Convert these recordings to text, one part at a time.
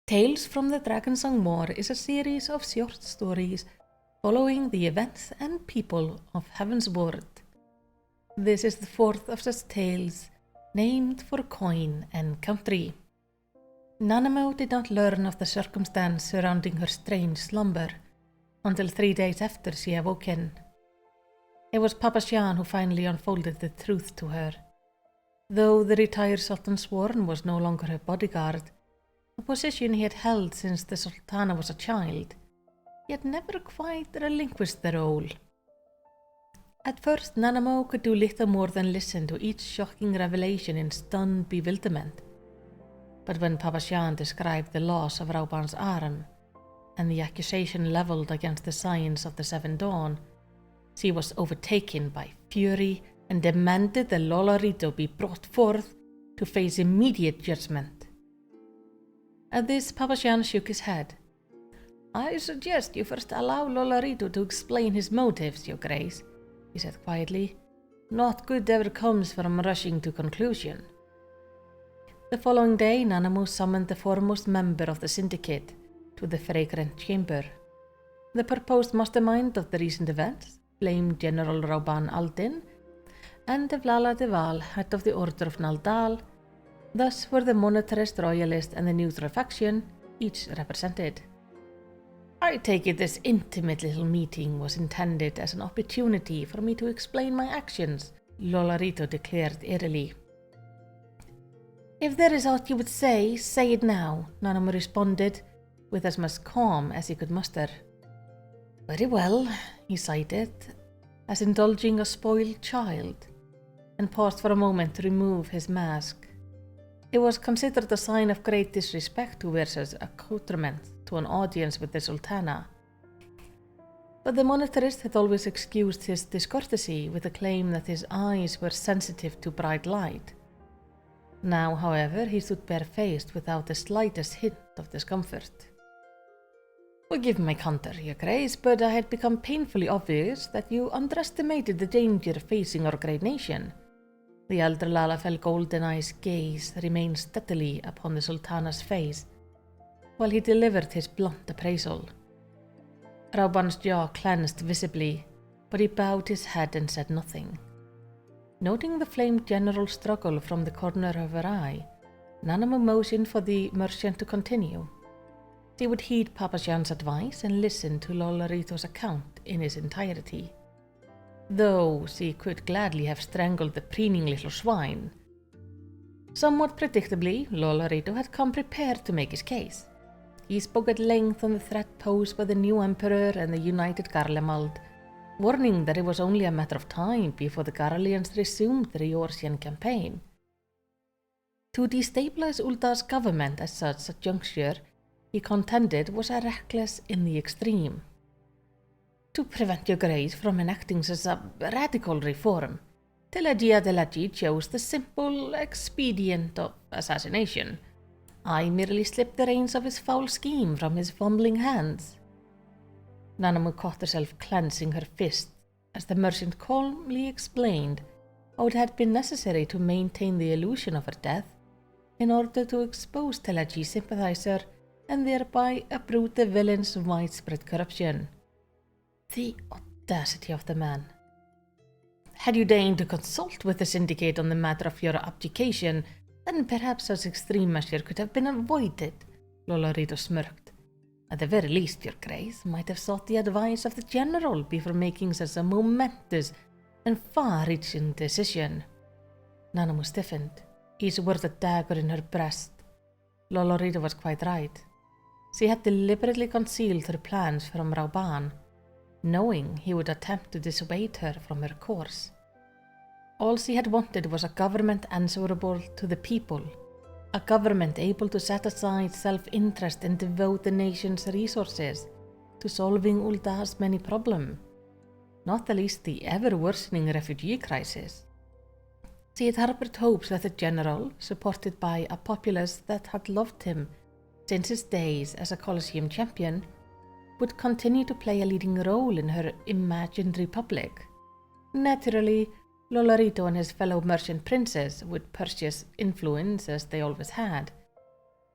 Tales from the Dragonsong War is a series of short stories following the events and people of Heavensward. This is the fourth of such tales, named for coin and country. Nanamo did not learn of the circumstance surrounding her strange slumber until 3 days after she awoken. It was Papa Shan who finally unfolded the truth to her. Though the retired Sultan Sworn was no longer her bodyguard, a position he had held since the Sultana was a child, he had never quite relinquished the role. At first, Nanamo could do little more than listen to each shocking revelation in stunned bewilderment. But when Papa Shan described the loss of Rauban's arm and the accusation leveled against the Science of the Seven Dawn, she was overtaken by fury and demanded that Lolarito be brought forth to face immediate judgment. At this, Papa Shan shook his head. "I suggest you first allow Lolarito to explain his motives, Your Grace," he said quietly. "Not good ever comes from rushing to conclusion." The following day, Nanamo summoned the foremost member of the syndicate to the fragrant chamber. The proposed mastermind of the recent events, blamed General Rauban Aldin, and Evlala Deval, head of the Order of Naldal. Thus were the monetarist, royalist, and the neutral faction each represented. "I take it this intimate little meeting was intended as an opportunity for me to explain my actions," Lolarito declared airily. "If there is aught you would say it now," Nanamo responded, with as much calm as he could muster. "Very well," he cited, as indulging a spoiled child, and paused for a moment to remove his mask. It was considered a sign of great disrespect to wear such accoutrement to an audience with the Sultana. But the monetarist had always excused his discourtesy with the claim that his eyes were sensitive to bright light. Now, however, he stood barefaced without the slightest hint of discomfort. "Forgive my canter, Your Grace, but it had become painfully obvious that you underestimated the danger facing our great nation." The elder Lalafell Goldeneye's gaze remained steadily upon the Sultana's face, while he delivered his blunt appraisal. Rauban's jaw clenched visibly, but he bowed his head and said nothing. Noting the flamed general's struggle from the corner of her eye, Nanamo motioned for the merchant to continue. She would heed Papa Shan's advice and listen to Lolarito's account in its entirety, though she could gladly have strangled the preening little swine. Somewhat predictably, Lolarito had come prepared to make his case. He spoke at length on the threat posed by the new emperor and the united Garlemald, warning that it was only a matter of time before the Garleans resumed the Eorzean campaign. To destabilize Uldar's government at such a juncture, he contended, was reckless in the extreme. To prevent Your Grace from enacting such a radical reform, Telegia Delagi chose the simple expedient of assassination. I merely slipped the reins of his foul scheme from his fumbling hands. Nanamo caught herself clencing her fist as the merchant calmly explained how it had been necessary to maintain the illusion of her death in order to expose Telegi's sympathizer and thereby uproot the villain's widespread corruption. The audacity of the man. "Had you deigned to consult with the syndicate on the matter of your abdication, then perhaps such extreme measure could have been avoided," Lolarito smirked. "At the very least, Your Grace might have sought the advice of the general before making such a momentous and far-reaching decision." Nanamo stiffened, each word a dagger in her breast. Lolarito was quite right. She had deliberately concealed her plans from Rauban, knowing he would attempt to dissuade her from her course. All she had wanted was a government answerable to the people, a government able to set aside self-interest and devote the nation's resources to solving Uldar's many problems, not the least the ever-worsening refugee crisis. She had harbored hopes that the general, supported by a populace that had loved him since his days as a Colosseum champion, would continue to play a leading role in her imagined republic. Naturally, Lolarito and his fellow merchant princes would purchase influence as they always had,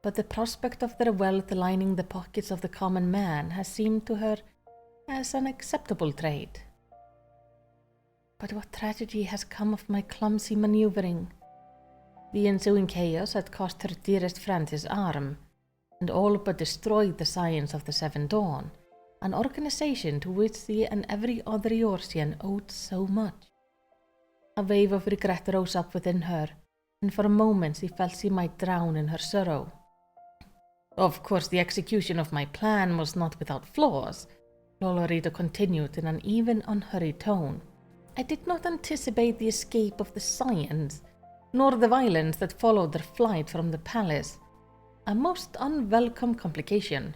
but the prospect of their wealth lining the pockets of the common man has seemed to her as an acceptable trade. But what tragedy has come of my clumsy maneuvering? The ensuing chaos had cost her dearest friend his arm, and all but destroyed the science of the Seven Dawn, an organization to which she and every other Eorzean owed so much. A wave of regret rose up within her, and for a moment she felt she might drown in her sorrow. Of course, the execution of my plan was not without flaws, Lolorito continued in an even, unhurried tone. I did not anticipate the escape of the science, nor the violence that followed their flight from the palace. A most unwelcome complication.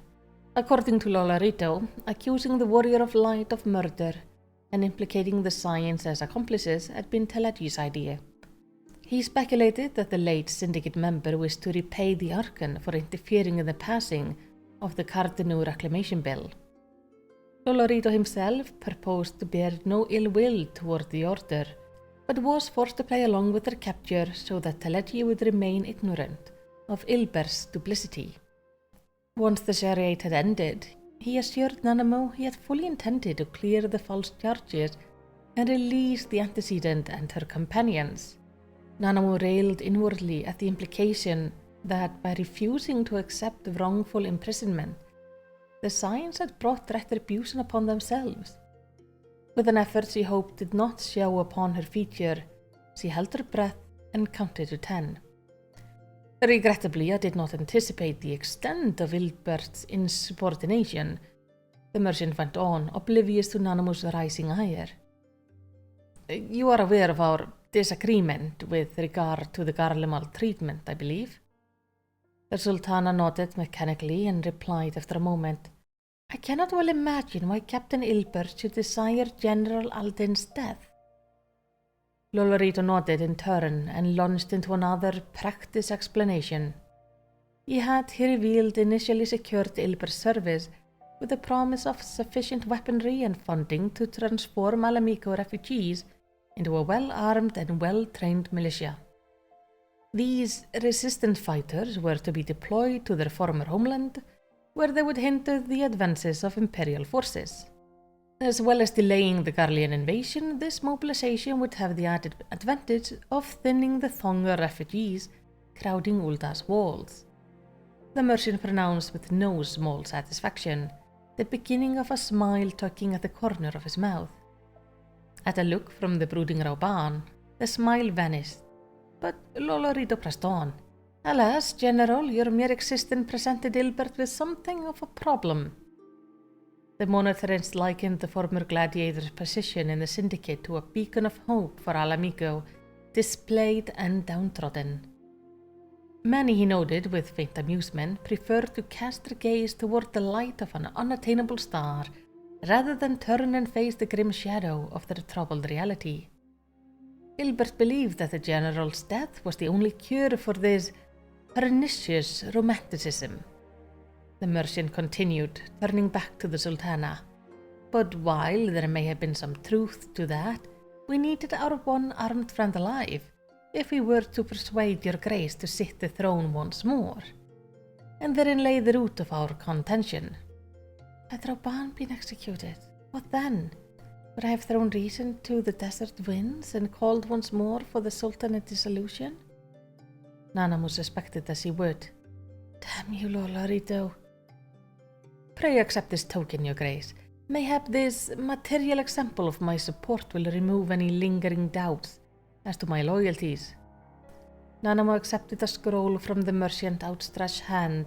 According to Lolorito, accusing the Warrior of Light of murder and implicating the Science as accomplices had been Telegi's idea. He speculated that the late syndicate member wished to repay the Archon for interfering in the passing of the Cardinal Reclamation Bill. Lolorito himself proposed to bear no ill will toward the Order, but was forced to play along with their capture so that Telegi would remain ignorant of Ilber's duplicity. Once the charade had ended, he assured Nanamo he had fully intended to clear the false charges and release the antecedent and her companions. Nanamo railed inwardly at the implication that by refusing to accept wrongful imprisonment, the Science had brought retribution upon themselves. With an effort she hoped did not show upon her feature, she held her breath and counted to 10. Regrettably, I did not anticipate the extent of Ilbert's insubordination, the merchant went on, oblivious to Nanamo's rising ire. You are aware of our disagreement with regard to the Garlemald treatment, I believe? The Sultana nodded mechanically and replied after a moment. I cannot well imagine why Captain Ilbert should desire General Alden's death. Lolorito nodded in turn and launched into another practice explanation. He revealed, initially secured Ilbert's service with the promise of sufficient weaponry and funding to transform Alamico refugees into a well-armed and well-trained militia. These resistant fighters were to be deployed to their former homeland, where they would hinder the advances of Imperial forces. As well as delaying the Garlean invasion, this mobilization would have the added advantage of thinning the Thonga refugees crowding Ulda's walls. The merchant pronounced with no small satisfaction, the beginning of a smile tugging at the corner of his mouth. At a look from the brooding Rauban, the smile vanished, but Lolorito pressed on. Alas, General, your mere existence presented Ilbert with something of a problem. The monetarist likened the former gladiator's position in the syndicate to a beacon of hope for Alamico, displayed and downtrodden. Many, he noted with faint amusement, preferred to cast their gaze toward the light of an unattainable star, rather than turn and face the grim shadow of their troubled reality. Ilbert believed that the General's death was the only cure for this pernicious romanticism. The merchant continued, turning back to the Sultana. But while there may have been some truth to that, we needed our one armed friend alive, if we were to persuade your grace to sit the throne once more. And therein lay the root of our contention. Had Rauban been executed, what then? Would I have thrown reason to the desert winds and called once more for the Sultanate dissolution? Nanamo suspected that she would. Damn you, Lolorito. Pray accept this token, your grace. Mayhap this material example of my support will remove any lingering doubts as to my loyalties. Nanamo accepted a scroll from the merchant's outstretched hand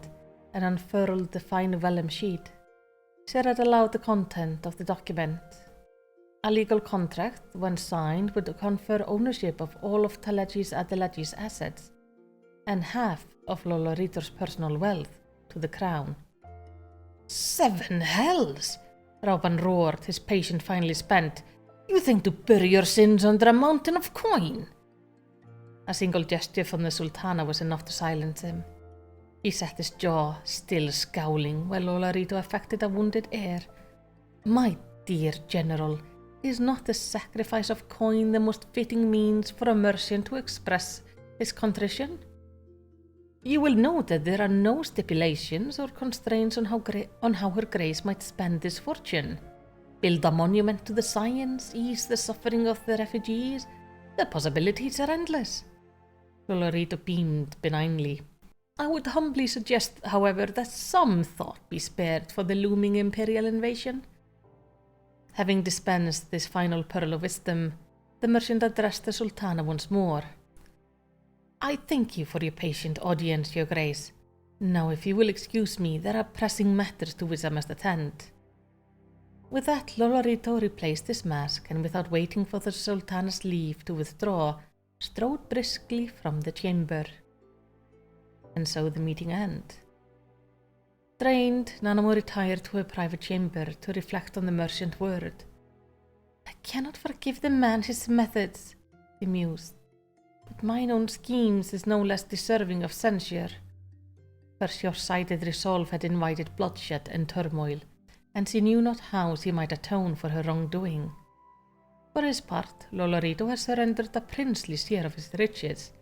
and unfurled the fine vellum sheet. She read aloud the content of the document. A legal contract, when signed, would confer ownership of all of Telegi's Adelagi's assets and half of Lolorito's personal wealth to the crown. 7 hells! Rauban roared, his patience finally spent. You think to bury your sins under a mountain of coin? A single gesture from the Sultana was enough to silence him. He set his jaw, still scowling, while Lolorito affected a wounded air. My dear General, is not the sacrifice of coin the most fitting means for a merchant to express his contrition? You will note that there are no stipulations or constraints on how Her Grace might spend this fortune. Build a monument to the science, ease the suffering of the refugees. The possibilities are endless. Lolorito beamed benignly. I would humbly suggest, however, that some thought be spared for the looming imperial invasion. Having dispensed this final pearl of wisdom, the merchant addressed the Sultana once more. I thank you for your patient audience, Your Grace. Now, if you will excuse me, there are pressing matters to which I must attend. With that, Lolorito replaced his mask and, without waiting for the Sultana's leave to withdraw, strode briskly from the chamber. And so the meeting ended. Drained, Nanamo retired to her private chamber to reflect on the merchant's word. I cannot forgive the man his methods, he mused, but mine own schemes is no less deserving of censure. Her short-sighted resolve had invited bloodshed and turmoil, and she knew not how she might atone for her wrongdoing. For his part, Lolorito had surrendered a princely share of his riches,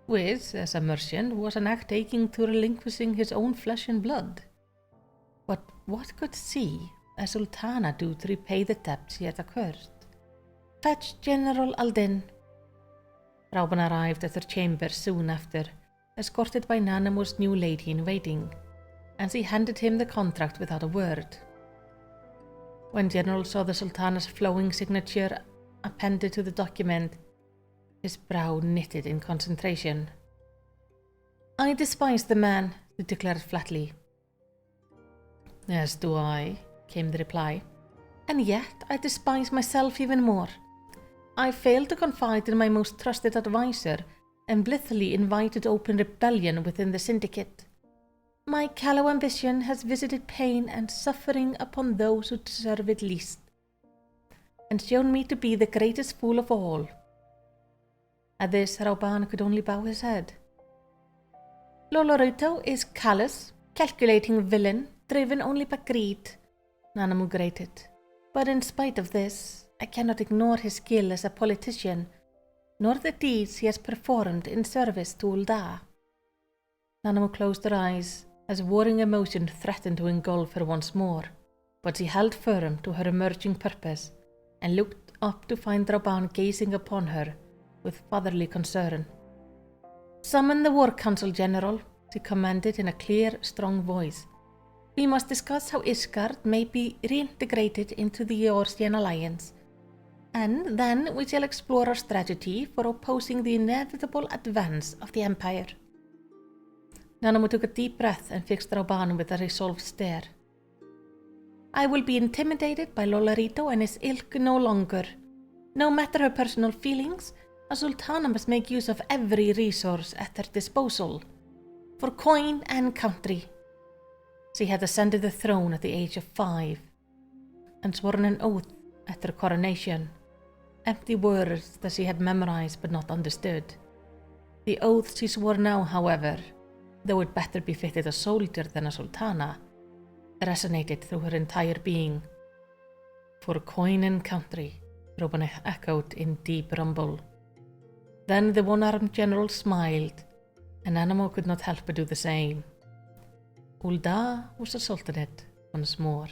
which, as a merchant, was an act akin to relinquishing his own flesh and blood. But what could she, as Sultana, do to repay the debt she had incurred? Fetch General Aldin. Rauben arrived at her chamber soon after, escorted by Nanamo's new lady-in-waiting, and she handed him the contract without a word. When General saw the Sultana's flowing signature appended to the document, his brow knitted in concentration. I despise the man, he declared flatly. As do I, came the reply, and yet I despise myself even more. I failed to confide in my most trusted adviser and blithely invited open rebellion within the syndicate. My callow ambition has visited pain and suffering upon those who deserve it least, and shown me to be the greatest fool of all. At this, Rauben could only bow his head. Lolorito is callous, calculating villain, driven only by greed, Nanamo grated. But in spite of this, I cannot ignore his skill as a politician, nor the deeds he has performed in service to Ul'dah. Nanamo closed her eyes as warring emotion threatened to engulf her once more, but she held firm to her emerging purpose and looked up to find Rauben gazing upon her with fatherly concern. Summon the War Council, General, she commanded in a clear, strong voice. We must discuss how Ishgard may be reintegrated into the Eorzean Alliance, and then we shall explore our strategy for opposing the inevitable advance of the Empire. Nanamo took a deep breath and fixed Rauben with a resolved stare. I will be intimidated by Lolorito and his ilk no longer. No matter her personal feelings, a Sultana must make use of every resource at her disposal, for coin and country. She had ascended the throne at the age of 5, and sworn an oath at her coronation, empty words that she had memorized but not understood. The oath she swore now, however, though it better befitted a soldier than a Sultana, resonated through her entire being. For coin and country, Rauben echoed in deep rumble. Then the one-armed general smiled, and Nanamo could not help but do the same. Ul'dah was a sultanate once more.